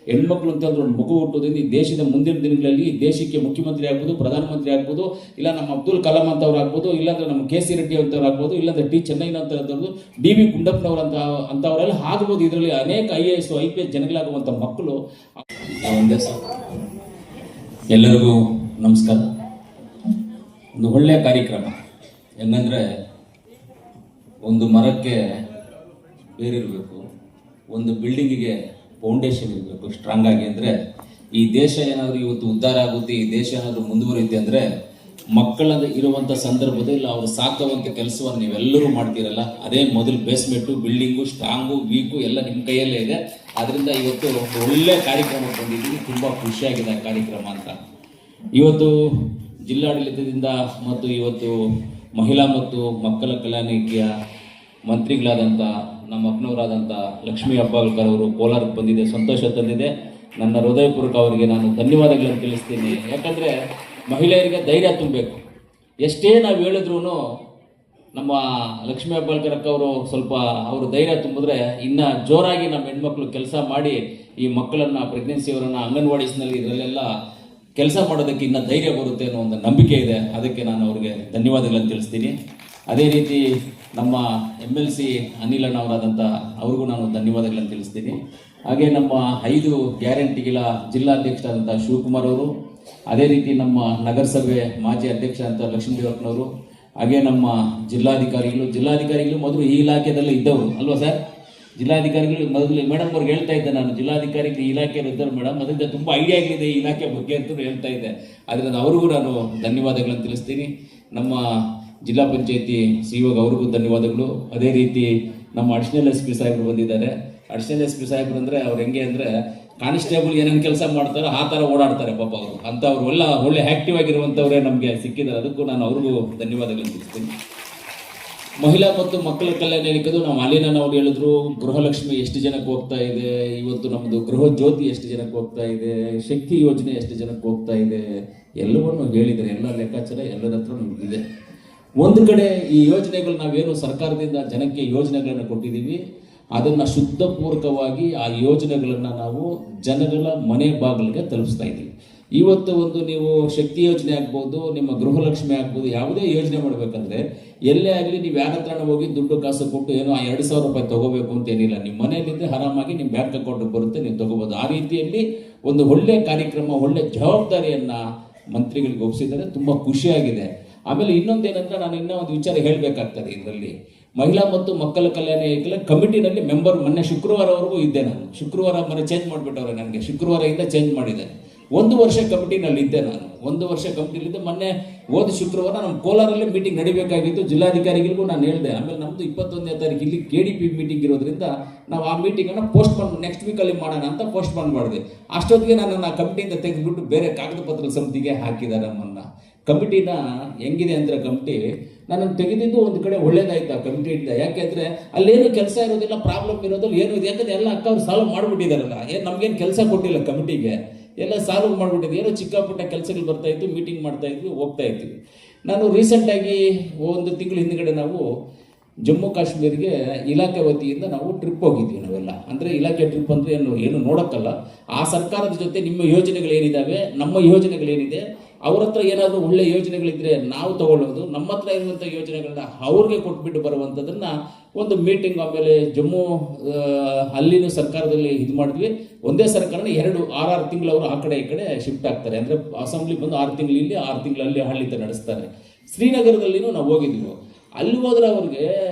ಹೆಣ್ಮಕ್ಳು ಅಂತಂದ್ರೆ ಒಂದು ಮಗು ಹುಟ್ಟೋದ್ರಿಂದ ಈ ದೇಶದ ಮುಂದಿನ ದಿನಗಳಲ್ಲಿ ಈ ದೇಶಕ್ಕೆ ಮುಖ್ಯಮಂತ್ರಿ ಆಗ್ಬೋದು, ಪ್ರಧಾನಮಂತ್ರಿ ಆಗ್ಬೋದು, ಇಲ್ಲ ನಮ್ಮ ಅಬ್ದುಲ್ ಕಲಾಂ ಅಂತವ್ರು ಆಗ್ಬೋದು, ಇಲ್ಲಾಂದ್ರೆ ನಮ್ಮ ಕೆ.ಸಿ. ರೆಡ್ಡಿ ಅಂತವ್ರು ಆಗ್ಬೋದು, ಇಲ್ಲಾಂದ್ರೆ ಟಿ. ಚೆನ್ನೈನಂತವ್ರದ್ದು, ಡಿ.ವಿ. ಗುಂಡಪ್ಪನವ್ರು ಅಂತವರೆಲ್ಲ ಆಗ್ಬೋದು. ಇದರಲ್ಲಿ ಅನೇಕ IAS IPS ಜನಗಳಾಗುವಂಥ ಮಕ್ಕಳು. ಒಂದೇ ಸರ್, ಎಲ್ಲರಿಗೂ ನಮಸ್ಕಾರ. ಒಂದು ಒಳ್ಳೆಯ ಕಾರ್ಯಕ್ರಮ. ಹೆಂಗಂದರೆ ಒಂದು ಮರಕ್ಕೆ ಬೇರಿರಬೇಕು, ಒಂದು ಬಿಲ್ಡಿಂಗಿಗೆ ಫೌಂಡೇಶನ್ ಇರಬೇಕು ಸ್ಟ್ರಾಂಗ್ ಆಗಿ. ಅಂದರೆ ಈ ದೇಶ ಏನಾದರೂ ಇವತ್ತು ಉದ್ಧಾರ ಆಗುತ್ತೆ, ಈ ದೇಶ ಏನಾದರೂ ಮುಂದುವರಿಯುತ್ತೆ ಅಂದರೆ ಮಕ್ಕಳ ಇರುವಂಥ ಸಂದರ್ಭದಲ್ಲಿ ಅವರು ಸಾಕುವಂಥ ಕೆಲಸವನ್ನು ನೀವೆಲ್ಲರೂ ಮಾಡ್ತೀರಲ್ಲ, ಅದೇ ಮೊದಲು ಬೇಸ್ಮೆಂಟು, ಬಿಲ್ಡಿಂಗು, ಸ್ಟ್ರಾಂಗು, ವೀಕು ಎಲ್ಲ ನಿಮ್ಮ ಕೈಯಲ್ಲೇ ಇದೆ. ಆದ್ದರಿಂದ ಇವತ್ತು ಒಂದು ಒಳ್ಳೆಯ ಕಾರ್ಯಕ್ರಮ ಬಂದಿದ್ದೀವಿ. ತುಂಬ ಖುಷಿಯಾಗಿದೆ ಆ ಕಾರ್ಯಕ್ರಮ ಅಂತ. ಇವತ್ತು ಜಿಲ್ಲಾಡಳಿತದಿಂದ ಮತ್ತು ಇವತ್ತು ಮಹಿಳಾ ಮತ್ತು ಮಕ್ಕಳ ಕಲ್ಯಾಣ ಇಲಾಖೆಯ ಮಂತ್ರಿಗಳಾದಂಥ ನಮ್ಮ ಅಪ್ಪನವರಾದಂಥ ಲಕ್ಷ್ಮೀ ಹೆಬ್ಬಾಳ್ಕರ್ ಅವರು ಕೋಲಾರಕ್ಕೆ ಬಂದಿದೆ, ಸಂತೋಷ ತಂದಿದೆ. ನನ್ನ ಹೃದಯಪೂರ್ವಕ ಅವರಿಗೆ ನಾನು ಧನ್ಯವಾದಗಳನ್ನು ತಿಳಿಸ್ತೀನಿ. ಯಾಕಂದರೆ ಮಹಿಳೆಯರಿಗೆ ಧೈರ್ಯ ತುಂಬಬೇಕು. ಎಷ್ಟೇ ನಾವು ಹೇಳಿದ್ರೂ ನಮ್ಮ ಲಕ್ಷ್ಮೀ ಹೆಬ್ಬಾಳ್ಕರ್ ಅವರು ಸ್ವಲ್ಪ ಅವರು ಧೈರ್ಯ ತುಂಬಿದ್ರೆ ಇನ್ನು ಜೋರಾಗಿ ನಮ್ಮ ಹೆಣ್ಮಕ್ಳು ಕೆಲಸ ಮಾಡಿ ಈ ಮಕ್ಕಳನ್ನು, ಪ್ರೆಗ್ನೆನ್ಸಿಯವರನ್ನು ಅಂಗನವಾಡೀಸ್ನಲ್ಲಿ ಇದರಲ್ಲೆಲ್ಲ ಕೆಲಸ ಮಾಡೋದಕ್ಕೆ ಇನ್ನೂ ಧೈರ್ಯ ಬರುತ್ತೆ ಅನ್ನೋ ಒಂದು ನಂಬಿಕೆ ಇದೆ. ಅದಕ್ಕೆ ನಾನು ಅವ್ರಿಗೆ ಧನ್ಯವಾದಗಳನ್ನು ತಿಳಿಸ್ತೀನಿ. ಅದೇ ರೀತಿ ನಮ್ಮ MLC ಅನಿಲ್ ಅಣ್ಣವರಾದಂಥ ಅವ್ರಿಗೂ ನಾನು ಧನ್ಯವಾದಗಳನ್ನು ತಿಳಿಸ್ತೀನಿ. ಹಾಗೆ ನಮ್ಮ 5 ಗ್ಯಾರಂಟಿಗಳ ಜಿಲ್ಲಾಧ್ಯಕ್ಷರಾದಂಥ ಶಿವಕುಮಾರ್ ಅವರು, ಅದೇ ರೀತಿ ನಮ್ಮ ನಗರಸಭೆ ಮಾಜಿ ಅಧ್ಯಕ್ಷ ಅಂತ ಲಕ್ಷ್ಮೀದೇವಪ್ಪನವರು, ಹಾಗೆ ನಮ್ಮ ಜಿಲ್ಲಾಧಿಕಾರಿಗಳು ಮೊದಲು ಈ ಇಲಾಖೆದಲ್ಲೇ ಇದ್ದವರು ಅಲ್ವಾ ಸರ್? ಜಿಲ್ಲಾಧಿಕಾರಿಗಳು ಮೊದಲು ಮೇಡಮ್ ಅವ್ರಿಗೆ ಹೇಳ್ತಾ ಇದ್ದೆ ನಾನು, ಜಿಲ್ಲಾಧಿಕಾರಿಗಳು ಈ ಇಲಾಖೆಯಲ್ಲಿ ಇದ್ದರು ಮೇಡಮ್, ಅದರಿಂದ ತುಂಬ ಐಡಿಯಾ ಆಗಿದೆ ಈ ಇಲಾಖೆ ಬಗ್ಗೆ ಅಂತ ಹೇಳ್ತಾ ಇದ್ದೆ. ಅದರಿಂದ ಅವ್ರಿಗೂ ನಾನು ಧನ್ಯವಾದಗಳನ್ನು ತಿಳಿಸ್ತೀನಿ. ನಮ್ಮ ಜಿಲ್ಲಾ ಪಂಚಾಯತಿ CEO ಅವ್ರಿಗೂ ಧನ್ಯವಾದಗಳು. ಅದೇ ರೀತಿ ನಮ್ಮ ಅಡಿಷನಲ್ SP ಸಾಹೇಬರು ಬಂದಿದ್ದಾರೆ. ಅಡಿಷನಲ್ SP ಸಾಹೇಬರು ಅಂದರೆ ಅವ್ರು ಹೆಂಗೆ ಅಂದರೆ ಕಾನ್ಸ್ಟೇಬಲ್ ಏನೇನು ಕೆಲಸ ಮಾಡ್ತಾರೋ ಆ ಥರ ಓಡಾಡ್ತಾರೆ ಪಾಪ ಅವರು. ಅಂಥವ್ರು ಒಳ್ಳೆ ಆ್ಯಕ್ಟಿವ್ ಆಗಿರುವಂಥವ್ರೇ ನಮಗೆ ಸಿಕ್ಕಿದ್ದಾರೆ. ಅದಕ್ಕೂ ನಾನು ಅವ್ರಿಗೂ ಧನ್ಯವಾದಗಳನ್ನು ತಿಳಿಸ್ತೀನಿ. ಮಹಿಳಾ ಮತ್ತು ಮಕ್ಕಳ ಕಲ್ಯಾಣ ಇಲಾಖೆದು ನಾವು ಅಲ್ಲಿನ ನಾವು ಹೇಳಿದ್ರು, ಗೃಹಲಕ್ಷ್ಮಿ ಎಷ್ಟು ಜನಕ್ಕೆ ಹೋಗ್ತಾ ಇದೆ, ಇವತ್ತು ನಮ್ಮದು ಗೃಹ ಜ್ಯೋತಿ ಎಷ್ಟು ಜನಕ್ಕೆ ಹೋಗ್ತಾ ಇದೆ, ಶಕ್ತಿ ಯೋಜನೆ ಎಷ್ಟು ಜನಕ್ಕೆ ಹೋಗ್ತಾ ಇದೆ, ಎಲ್ಲವನ್ನು ಹೇಳಿದರೆ ಎಲ್ಲ ಲೆಕ್ಕಾಚಾರ ಎಲ್ಲರ ಹತ್ರ ಇದೆ. ಒಂದು ಕಡೆ ಈ ಯೋಜನೆಗಳು ನಾವೇನು ಸರ್ಕಾರದಿಂದ ಜನಕ್ಕೆ ಯೋಜನೆಗಳನ್ನು ಕೊಟ್ಟಿದ್ದೀವಿ, ಅದನ್ನು ಶುದ್ಧಪೂರ್ವಕವಾಗಿ ಆ ಯೋಜನೆಗಳನ್ನು ನಾವು ಜನಗಳ ಮನೆ ಬಾಗಿಲಿಗೆ ತಲುಪಿಸ್ತಾ ಇದ್ದೀವಿ. ಇವತ್ತು ಒಂದು ನೀವು ಶಕ್ತಿ ಯೋಜನೆ ಆಗ್ಬೋದು, ನಿಮ್ಮ ಗೃಹಲಕ್ಷ್ಮಿ ಆಗ್ಬೋದು, ಯಾವುದೇ ಯೋಜನೆ ಮಾಡಬೇಕಂದ್ರೆ ಎಲ್ಲೇ ಆಗಲಿ ನೀವು ಯಾರ ಹತ್ರನ ಹೋಗಿ ದುಡ್ಡು ಕಾಸು ಕೊಟ್ಟು ಏನೋ 2,000 ರೂಪಾಯಿ ತೊಗೋಬೇಕು ಅಂತ ಏನಿಲ್ಲ. ನಿಮ್ಮ ಮನೆಯಲ್ಲಿದ್ದರೆ ಆರಾಮಾಗಿ ನಿಮ್ಮ ಬ್ಯಾಂಕ್ ಅಕೌಂಟಿಗೆ ಬರುತ್ತೆ, ನೀವು ತೊಗೋಬೋದು. ಆ ರೀತಿಯಲ್ಲಿ ಒಂದು ಒಳ್ಳೆಯ ಕಾರ್ಯಕ್ರಮ, ಒಳ್ಳೆಯ ಜವಾಬ್ದಾರಿಯನ್ನು ಮಂತ್ರಿಗಳಿಗೆ ಒಪ್ಪಿಸಿದ್ದಾರೆ. ತುಂಬ ಖುಷಿಯಾಗಿದೆ. ಆಮೇಲೆ ಇನ್ನೊಂದೇನೆಂದರೆ ನಾನು ಇನ್ನೂ ಒಂದು ವಿಚಾರ ಹೇಳಬೇಕಾಗ್ತದೆ. ಇದರಲ್ಲಿ ಮಹಿಳಾ ಮತ್ತು ಮಕ್ಕಳ ಕಲ್ಯಾಣ ಇಲಾಖೆ ಕಮಿಟಿನಲ್ಲಿ ಮೆಂಬರ್ ಮೊನ್ನೆ ಶುಕ್ರವಾರವರೆಗೂ ಇದ್ದೆ ನಾನು. ಶುಕ್ರವಾರ ಮೊನ್ನೆ ಚೇಂಜ್ ಮಾಡಿಬಿಟ್ಟವ್ರೆ ನನಗೆ, ಶುಕ್ರವಾರದಿಂದ ಚೇಂಜ್ ಮಾಡಿದೆ. 1 ವರ್ಷ ಕಮಿಟಿನಲ್ಲಿ ಇದ್ದೆ ನಾನು. 1 ವರ್ಷ ಕಮಿಟಿಲಿದ್ದೆ. ಮೊನ್ನೆ ಹೋದ ಶುಕ್ರವಾರ ನಮ್ಮ ಕೋಲಾರಲ್ಲೇ ಮೀಟಿಂಗ್ ನಡಿಬೇಕಾಗಿತ್ತು. ಜಿಲ್ಲಾಧಿಕಾರಿಗಳಿಗೂ ನಾನು ಹೇಳಿದೆ. ಆಮೇಲೆ ನಮ್ಮದು 21ನೇ ತಾರೀಕು ಇಲ್ಲಿ KDP ಮೀಟಿಂಗ್ ಇರೋದ್ರಿಂದ ನಾವು ಆ ಮೀಟಿಂಗನ್ನು ಪೋಸ್ಟ್ಪೋನ್ ನೆಕ್ಸ್ಟ್ ವೀಕಲ್ಲಿ ಮಾಡೋಣ ಅಂತ ಪೋಸ್ಟ್ಪೋನ್ ಮಾಡಿದೆ. ಅಷ್ಟೊತ್ತಿಗೆ ನನ್ನನ್ನು ಕಮಿಟಿಯಿಂದ ತೆಗೆದುಬಿಟ್ಟು ಬೇರೆ ಕಾಗದ ಪತ್ರ ಸಮಿತಿಗೆ ಹಾಕಿದ್ದಾರೆ. ನಮ್ಮನ್ನು ಕಮಿಟಿನ ಹೆಂಗಿದೆ ಅಂದರೆ ಕಮಿಟಿ ನನ್ನನ್ನು ತೆಗೆದಿದ್ದು ಒಂದು ಕಡೆ ಒಳ್ಳೇದಾಯ್ತು ಆ ಕಮಿಟಿಯಿಂದ. ಯಾಕೆಂದರೆ ಅಲ್ಲೇನು ಕೆಲಸ ಇರೋದಿಲ್ಲ, ಪ್ರಾಬ್ಲಮ್ ಇರೋದಿಲ್ಲ, ಏನು ಇದೆ. ಯಾಕಂದರೆ ಎಲ್ಲ ಅಕ್ಕ ಅವ್ರು ಸಾಲ್ವ್ ಮಾಡಿಬಿಟ್ಟಿದ್ದಾರಲ್ಲ, ಏನು ನಮಗೇನು ಕೆಲಸ ಕೊಟ್ಟಿಲ್ಲ ಕಮಿಟಿಗೆ, ಎಲ್ಲ ಸಾಲ್ವ್ ಮಾಡಿಬಿಟ್ಟಿದ್ದು. ಏನೋ ಚಿಕ್ಕ ಪುಟ್ಟ ಕೆಲಸಗಳು ಬರ್ತಾಯಿತ್ತು, ಮೀಟಿಂಗ್ ಮಾಡ್ತಾಯಿದ್ವಿ, ಹೋಗ್ತಾ ಇರ್ತೀವಿ. ನಾನು ರೀಸೆಂಟಾಗಿ 1 ತಿಂಗಳ ಹಿಂದ್ಗಡೆ ನಾವು ಜಮ್ಮು ಕಾಶ್ಮೀರಿಗೆ ಇಲಾಖೆ ವತಿಯಿಂದ ನಾವು ಟ್ರಿಪ್ ಹೋಗಿದ್ವಿ ನಾವೆಲ್ಲ. ಅಂದರೆ ಇಲಾಖೆ ಟ್ರಿಪ್ ಅಂದರೆ ಏನು ನೋಡೋಕ್ಕಲ್ಲ, ಆ ಸರ್ಕಾರದ ಜೊತೆ ನಿಮ್ಮ ಯೋಜನೆಗಳೇನಿದ್ದಾವೆ, ನಮ್ಮ ಯೋಜನೆಗಳೇನಿದೆ, ಅವ್ರ ಹತ್ರ ಏನಾದರೂ ಒಳ್ಳೆ ಯೋಜನೆಗಳಿದ್ದರೆ ನಾವು ತಗೊಳ್ಳೋದು, ನಮ್ಮ ಹತ್ರ ಇರುವಂಥ ಯೋಜನೆಗಳನ್ನ ಅವ್ರಿಗೆ ಕೊಟ್ಬಿಟ್ಟು ಬರುವಂಥದ್ದನ್ನು ಒಂದು ಮೀಟಿಂಗ್. ಆಮೇಲೆ ಜಮ್ಮು ಅಲ್ಲಿನ ಸರ್ಕಾರದಲ್ಲಿ ಇದು ಮಾಡಿದ್ವಿ. ಒಂದೇ ಸರ್ಕಾರನ 6 ತಿಂಗಳವರು ಆ ಕಡೆ ಈ ಕಡೆ ಶಿಫ್ಟ್ ಆಗ್ತಾರೆ. ಅಂದರೆ ಅಸೆಂಬ್ಲಿ ಬಂದು 6 ತಿಂಗಳು ಇಲ್ಲಿ, 6 ತಿಂಗಳಲ್ಲಿ ಆಡಳಿತ ನಡೆಸ್ತಾರೆ. ಶ್ರೀನಗರದಲ್ಲಿನೂ ನಾವು ಹೋಗಿದ್ವಿ. ಅಲ್ಲಿ ಹೋದ್ರೆ ಅವ್ರಿಗೆ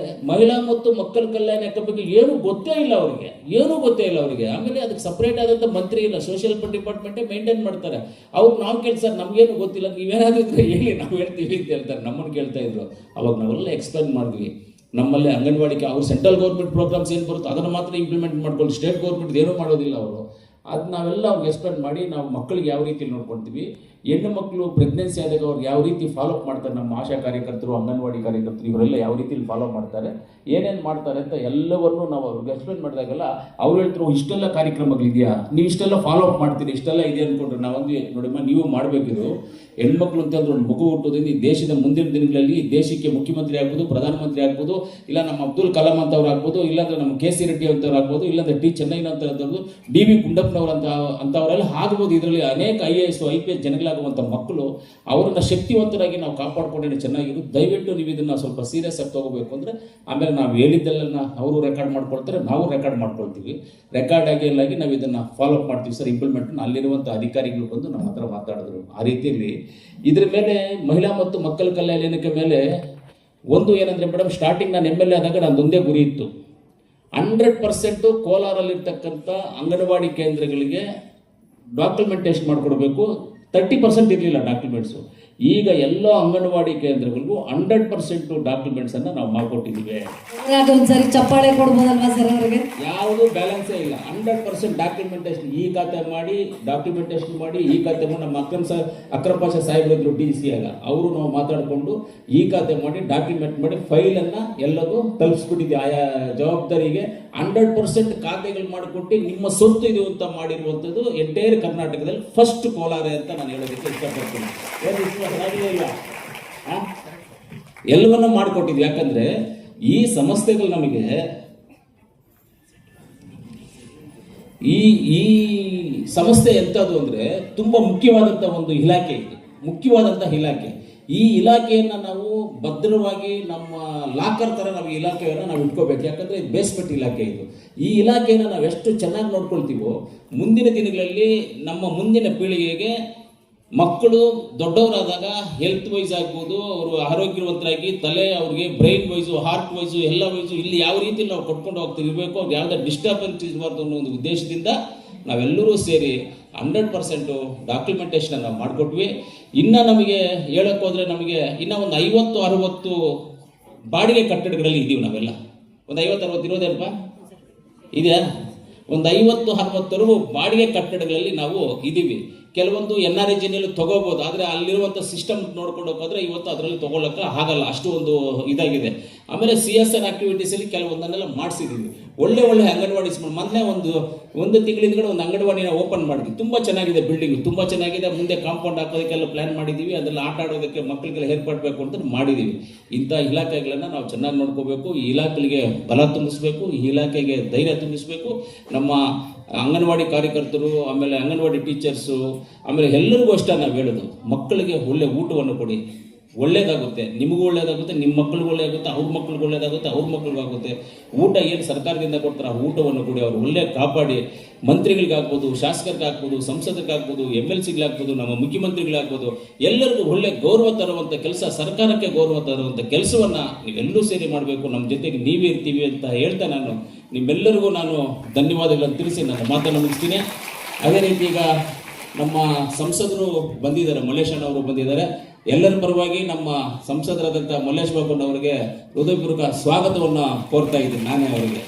ಮಹಿಳಾ ಮತ್ತು ಮಕ್ಕಳ ಕಲ್ಯಾಣ ಇಲಾಖೆ ಬಗ್ಗೆ ಏನೂ ಗೊತ್ತೇ ಇಲ್ಲ ಅವರಿಗೆ. ಆಮೇಲೆ ಅದಕ್ಕೆ ಸಪ್ರೇಟ್ ಆದಂಥ ಮಂತ್ರಿ ಇಲ್ಲ, ಸೋಷಿಯಲ್ ಡಿಪಾರ್ಟ್ಮೆಂಟೇ ಮೇಂಟೈನ್ ಮಾಡ್ತಾರೆ. ಅವ್ರು ನಾವು ಕೇಳಿ ಸರ್ ನಮಗೇನು ಗೊತ್ತಿಲ್ಲ, ನೀವೇನಾದರೂ ಹೇಳಿ ನಾವು ಹೇಳ್ತೀವಿ ಅಂತ ಹೇಳ್ತಾರೆ. ನಮ್ಮನ್ನು ಕೇಳ್ತಾ ಇದ್ರು. ಅವಾಗ ನಾವೆಲ್ಲ ಎಕ್ಸ್ಪ್ಲೇನ್ ಮಾಡಿದ್ವಿ. ನಮ್ಮಲ್ಲಿ ಅಂಗನವಾಡಿಗೆ ಅವ್ರು ಸೆಂಟ್ರಲ್ ಗೌರ್ಮೆಂಟ್ ಪ್ರೋಗ್ರಾಮ್ಸ್ ಏನು ಬರುತ್ತೋ ಅದನ್ನು ಮಾತ್ರ ಇಂಪ್ಲಿಮೆಂಟ್ ಮಾಡ್ಕೊಳ್ಳಿ, ಸ್ಟೇಟ್ ಗೌರ್ಮೆಂಟ್ ಏನೂ ಮಾಡೋದಿಲ್ಲ ಅವರು. ಅದು ನಾವೆಲ್ಲ ಅವ್ರಿಗೆ ಎಕ್ಸ್ಪ್ಲೇನ್ ಮಾಡಿ ನಾವು ಮಕ್ಕಳಿಗೆ ಯಾವ ರೀತಿ ನೋಡ್ಕೊಳ್ತೀವಿ, ಹೆಣ್ಣು ಮಕ್ಕಳು ಪ್ರೆಗ್ನೆನ್ಸಿ ಆದಾಗ ಅವ್ರು ಯಾವ ರೀತಿ ಫಾಲೋ ಅಪ್ ಮಾಡ್ತಾರೆ, ನಮ್ಮ ಆಶಾ ಕಾರ್ಯಕರ್ತರು, ಅಂಗನವಾಡಿ ಕಾರ್ಯಕರ್ತರು ಇವರೆಲ್ಲ ಯಾವ ರೀತಿಯಲ್ಲಿ ಫಾಲೋ ಮಾಡ್ತಾರೆ, ಏನೇನು ಮಾಡ್ತಾರೆ ಅಂತ ಎಲ್ಲವನ್ನೂ ನಾವು ಅವ್ರಿಗೆ ಎಕ್ಸ್ಪ್ಲೇನ್ ಮಾಡಿದಾಗೆಲ್ಲ ಅವ್ರು ಹೇಳ್ತಾರೆ, ಇಷ್ಟೆಲ್ಲ ಕಾರ್ಯಕ್ರಮಗಳಿದೆಯಾ, ನೀವು ಇಷ್ಟೆಲ್ಲ ಫಾಲೋ ಅಪ್ ಮಾಡ್ತೀರಿ, ಇಷ್ಟೆಲ್ಲ ಇದೆ ಅಂದ್ಕೊಂಡ್ರೆ ನಾವೊಂದು ನೋಡಿಮ್ಮ ನೀವು ಮಾಡಬೇಕಿದು. ಹೆಣ್ಮಕ್ಳು ಅಂತಂದ್ರೆ ಒಂದು ಮಗು ಹುಟ್ಟೋದ್ರಿಂದ ಈ ದೇಶದ ಮುಂದಿನ ದಿನಗಳಲ್ಲಿ ಈ ದೇಶಕ್ಕೆ ಮುಖ್ಯಮಂತ್ರಿ ಆಗ್ಬೋದು, ಪ್ರಧಾನಮಂತ್ರಿ ಆಗ್ಬೋದು, ಇಲ್ಲ ನಮ್ಮ ಅಬ್ದುಲ್ ಕಲಾಂ ಅಂತವ್ರು ಆಗ್ಬೋದು, ಇಲ್ಲಾಂದ್ರೆ ನಮ್ಮ ಕೆ.ಸಿ. ರೆಡ್ಡಿ ಅಂತವ್ರು ಆಗ್ಬೋದು, ಇಲ್ಲಾಂದ್ರೆ ಟಿ ಚೆನ್ನೈನಂತವ್ರು, ಡಿ.ವಿ. ಗುಂಡಪ್ಪನವ್ರು ಅಂತವರೆಲ್ಲ ಆಗ್ಬೋದು. ಇದರಲ್ಲಿ ಅನೇಕ IAS IPS ಜನಗಳಾಗುವಂಥ ಮಕ್ಕಳು ಅವರನ್ನ ಶಕ್ತಿವಂತರಾಗಿ ನಾವು ಕಾಪಾಡ್ಕೊಂಡ್ರೆ ಚೆನ್ನಾಗಿರೋದು. ದಯವಿಟ್ಟು ನೀವು ಇದನ್ನ ಸ್ವಲ್ಪ ಸೀರಿಯಸ್ ಆಗಿ ತಗೋಬೇಕು. ಅಂದರೆ ಆಮೇಲೆ ನಾವು ಹೇಳಿದ್ದೆಲ್ಲ ಅವರು ರೆಕಾರ್ಡ್ ಮಾಡ್ಕೊಳ್ತಾರೆ, ನಾವು ರೆಕಾರ್ಡ್ ಮಾಡ್ಕೊಳ್ತೀವಿ. ರೆಕಾರ್ಡ್ ಆಗಿ ಎಲ್ಲಾಗಿ ನಾವು ಇದನ್ನು ಫಾಲೋ ಅಪ್ ಮಾಡ್ತೀವಿ ಸರ್. ಇಂಪ್ಲಿಮೆಂಟ್ ಅಲ್ಲಿರುವಂಥ ಅಧಿಕಾರಿಗಳು ಬಂದು ನಮ್ಮ ಹತ್ರ ಮಾತಾಡಿದ್ರು. ಆ ರೀತಿಯಲ್ಲಿ ಇದ್ರ ಮೇಲೆ ಮಹಿಳಾ ಮತ್ತು ಮಕ್ಕಳ ಕಲ್ಯಾಣ ಇಲಾಖೆ ಮೇಲೆ ಒಂದು ಏನಂದರೆ ಮೇಡಮ್, ಸ್ಟಾರ್ಟಿಂಗ್ ನಾನು MLA ಆದಾಗ ನಂದೊಂದೇ ಗುರಿ ಇತ್ತು, 100% ಕೋಲಾರಲ್ಲಿರ್ತಕ್ಕಂಥ ಅಂಗನವಾಡಿ ಕೇಂದ್ರಗಳಿಗೆ ಡಾಕ್ಯುಮೆಂಟೇಶನ್ ಮಾಡಿಕೊಡ್ಬೇಕು. 30% ಇರಲಿಲ್ಲ ಡಾಕ್ಯುಮೆಂಟ್ಸು. ಈಗ ಎಲ್ಲ ಅಂಗನವಾಡಿ ಕೇಂದ್ರಗಳಿಗೂ 100% ಡಾಕ್ಯುಮೆಂಟ್ಸನ್ನು ನಾವು ಮಾಡಿಕೊಟ್ಟಿದ್ದೀವಿ. ಒಂದ್ಸರಿ ಚಪ್ಪಾಳೆ ಕೊಡ್ಬೋದಲ್ವಾ ಸರ್ ಅವರಿಗೆ? ಯಾವುದು ಬ್ಯಾಲೆನ್ಸೇ ಇಲ್ಲ, 100% ಡಾಕ್ಯುಮೆಂಟೇಶನ್. ಈ ಖಾತೆ ಮಾಡಿ ಡಾಕ್ಯುಮೆಂಟೇಶನ್ ಮಾಡಿ, ಈ ಖಾತೆ ಮಾಡಿ. ನಮ್ಮ ಅಕ್ರಮ್ ಪಾಷಾ ಸಾಹೇಬ್ರಿದ್ರು DC ಆಗ, ಅವರು ನಾವು ಮಾತಾಡಿಕೊಂಡು ಈ ಖಾತೆ ಮಾಡಿ ಡಾಕ್ಯುಮೆಂಟ್ ಮಾಡಿ ಫೈಲನ್ನು ಎಲ್ಲದೂ ತಲುಪಿಸ್ಬಿಟ್ಟಿದ್ವಿ ಆಯಾ ಜವಾಬ್ದಾರಿಗೆ. 100% ಖಾತೆಗಳು ಮಾಡಿಕೊಟ್ಟು ನಿಮ್ಮ ಸೊತ್ತು ಇದು ಅಂತ ಮಾಡಿರುವಂಥದ್ದು ಎಂಟೈರ್ ಕರ್ನಾಟಕದಲ್ಲಿ ಫಸ್ಟ್ ಕೋಲಾರ ಅಂತ ನಾನು ಹೇಳೋದಕ್ಕೆ ಇಷ್ಟಪಡ್ತೀನಿ. ಇಲ್ಲ ಎಲ್ಲವನ್ನೂ ಮಾಡಿಕೊಟ್ಟಿದ್ವಿ. ಯಾಕಂದ್ರೆ ಈ ಸಂಸ್ಥೆಗಳು ನಮಗೆ ಈ ಸಂಸ್ಥೆ ಎಂಥದ್ದು ಅಂದರೆ ತುಂಬ ಮುಖ್ಯವಾದಂಥ ಒಂದು ಇಲಾಖೆ ಇದು, ಮುಖ್ಯವಾದಂಥ ಇಲಾಖೆ. ಈ ಇಲಾಖೆಯನ್ನು ನಾವು ಭದ್ರವಾಗಿ ನಮ್ಮ ಲಾಕರ್ ಥರ ನಾವು ಇಲಾಖೆಯನ್ನು ನಾವು ಇಟ್ಕೋಬೇಕು. ಯಾಕಂದರೆ ಇದು ಬೇಸ್ಮೆಂಟ್ ಇಲಾಖೆ ಇದು. ಈ ಇಲಾಖೆಯನ್ನು ನಾವು ಎಷ್ಟು ಚೆನ್ನಾಗಿ ನೋಡ್ಕೊಳ್ತೀವೋ ಮುಂದಿನ ದಿನಗಳಲ್ಲಿ ನಮ್ಮ ಮುಂದಿನ ಪೀಳಿಗೆಗೆ ಮಕ್ಕಳು ದೊಡ್ಡವರಾದಾಗ ಹೆಲ್ತ್ ವೈಸ್ ಆಗ್ಬೋದು, ಅವರು ಆರೋಗ್ಯವಂತರಾಗಿ ತಲೆ ಅವ್ರಿಗೆ ಬ್ರೈನ್ ವೈಸು, ಹಾರ್ಟ್ ವೈಸು, ಎಲ್ಲ ವೈಸು ಇಲ್ಲಿ ಯಾವ ರೀತಿ ನಾವು ಕೊಟ್ಕೊಂಡು ಹೋಗ್ತಿರ್ಬೇಕು, ಅವ್ರಿಗೆ ಯಾವುದೇ ಡಿಸ್ಟರ್ಬೆನ್ಸ್ ಇರಬಾರ್ದು ಅನ್ನೋ ಒಂದು ಉದ್ದೇಶದಿಂದ ನಾವೆಲ್ಲರೂ ಸೇರಿ 100% ಡಾಕ್ಯುಮೆಂಟೇಶನ್ ನಾವು ಮಾಡಿಕೊಟ್ವಿ. ಇನ್ನು ನಮಗೆ ಹೇಳೋಕ್ಕೋದ್ರೆ ನಮಗೆ ಇನ್ನೂ ಒಂದು 50-60 ಬಾಡಿಗೆ ಕಟ್ಟಡಗಳಲ್ಲಿ ಇದ್ದೀವಿ ನಾವೆಲ್ಲ. ಒಂದು 50-60 ಇರೋದೇನಪ್ಪ ಇದೆಯಾ? ಒಂದು 50-60 ಬಾಡಿಗೆ ಕಟ್ಟಡಗಳಲ್ಲಿ ನಾವು ಇದ್ದೀವಿ. ಕೆಲವೊಂದು NRIGನಲ್ಲಿ ತಗೋಬಹುದು, ಆದರೆ ಅಲ್ಲಿರುವಂಥ ಸಿಸ್ಟಮ್ ನೋಡ್ಕೊಂಡು ಹೋಗೋದ್ರೆ ಇವತ್ತು ಅದರಲ್ಲಿ ತಗೊಳ್ಳೋಕೆ ಆಗಲ್ಲ, ಅಷ್ಟು ಒಂದು ಇದಾಗಿದೆ. ಆಮೇಲೆ CSR ಆಕ್ಟಿವಿಟೀಸಲ್ಲಿ ಕೆಲವೊಂದನ್ನೆಲ್ಲ ಮಾಡಿಸಿದ್ದೀವಿ. ಒಳ್ಳೆ ಅಂಗನವಾಡಿ ಮೊನ್ನೆ ಒಂದು ತಿಂಗಳಿಂದ ಒಂದು ಅಂಗನವಾಡಿನ ಓಪನ್ ಮಾಡಿದ್ವಿ. ತುಂಬ ಚೆನ್ನಾಗಿದೆ, ಬಿಲ್ಡಿಂಗ್ ತುಂಬ ಚೆನ್ನಾಗಿದೆ. ಮುಂದೆ ಕಾಂಪೌಂಡ್ ಹಾಕೋದಕ್ಕೆಲ್ಲ ಪ್ಲಾನ್ ಮಾಡಿದ್ದೀವಿ. ಅದೆಲ್ಲ ಆಟ ಆಡೋದಕ್ಕೆ ಮಕ್ಕಳಿಗೆಲ್ಲ ಏರ್ಪಡಬೇಕು ಅಂತ ಮಾಡಿದ್ದೀವಿ. ಇಂಥ ಇಲಾಖೆಗಳನ್ನು ನಾವು ಚೆನ್ನಾಗಿ ನೋಡ್ಕೋಬೇಕು. ಈ ಇಲಾಖೆಗೆ ಬಲ ತುಂಬಿಸ್ಬೇಕು, ಈ ಇಲಾಖೆಗೆ ಧೈರ್ಯ ತುಂಬಿಸ್ಬೇಕು. ನಮ್ಮ ಅಂಗನವಾಡಿ ಕಾರ್ಯಕರ್ತರು, ಆಮೇಲೆ ಅಂಗನವಾಡಿ ಟೀಚರ್ಸು, ಆಮೇಲೆ ಎಲ್ಲರಿಗೂ ಅಷ್ಟೇ ನಾವು ಹೇಳೋದು, ಮಕ್ಕಳಿಗೆ ಒಳ್ಳೆ ಊಟವನ್ನು ಕೊಡಿ. ಒಳ್ಳೇದಾಗುತ್ತೆ, ನಿಮಗೂ ಒಳ್ಳೇದಾಗುತ್ತೆ, ನಿಮ್ಮ ಮಕ್ಕಳಿಗೂ ಒಳ್ಳೇದಾಗುತ್ತೆ, ಅವ್ರ ಮಕ್ಕಳಿಗೂ ಒಳ್ಳೇದಾಗುತ್ತೆ, ಅವ್ರ ಮಕ್ಕಳಿಗಾಗುತ್ತೆ. ಊಟ ಏನು ಸರ್ಕಾರದಿಂದ ಕೊಡ್ತಾರೆ ಆ ಊಟವನ್ನು ಕೊಡಿ, ಅವ್ರು ಒಳ್ಳೆ ಕಾಪಾಡಿ. ಮಂತ್ರಿಗಳಿಗಾಗ್ಬೋದು, ಶಾಸಕರಿಗಾಗ್ಬೋದು, ಸಂಸದರಿಗಾಗ್ಬೋದು, MLCಗಳಾಗ್ಬೋದು, ನಮ್ಮ ಮುಖ್ಯಮಂತ್ರಿಗಳಾಗ್ಬೋದು, ಎಲ್ಲರಿಗೂ ಒಳ್ಳೆ ಗೌರವ ತರುವಂಥ ಕೆಲಸ, ಸರ್ಕಾರಕ್ಕೆ ಗೌರವ ತರುವಂಥ ಕೆಲಸವನ್ನು ನೀವೆಲ್ಲರೂ ಸೇರಿ ಮಾಡಬೇಕು. ನಮ್ಮ ಜೊತೆಗೆ ನೀವೇ ಇರ್ತೀವಿ ಅಂತ ಹೇಳ್ತಾ ನಾನು ನಿಮ್ಮೆಲ್ಲರಿಗೂ ನಾನು ಧನ್ಯವಾದಗಳನ್ನು ತಿಳಿಸಿ ನನ್ನ ಮಾತನ್ನು ಮುಗಿಸ್ತೀನಿ. ಅದೇ ರೀತಿ ಈಗ ನಮ್ಮ ಸಂಸದರು ಬಂದಿದ್ದಾರೆ, ಮಲ್ಲೇಶಣ್ಣ ಅವರು ಬಂದಿದ್ದಾರೆ. ಎಲ್ಲರ ಪರವಾಗಿ ನಮ್ಮ ಸಂಸದರಾದಂಥ ಮಲ್ಲೇಶ್ ಬಾಬಣ್ಣವರಿಗೆ ಹೃದಯಪೂರ್ವಕ ಸ್ವಾಗತವನ್ನು ಕೋರ್ತಾ ಇದ್ದೀನಿ ನಾನೇ ಅವರಿಗೆ.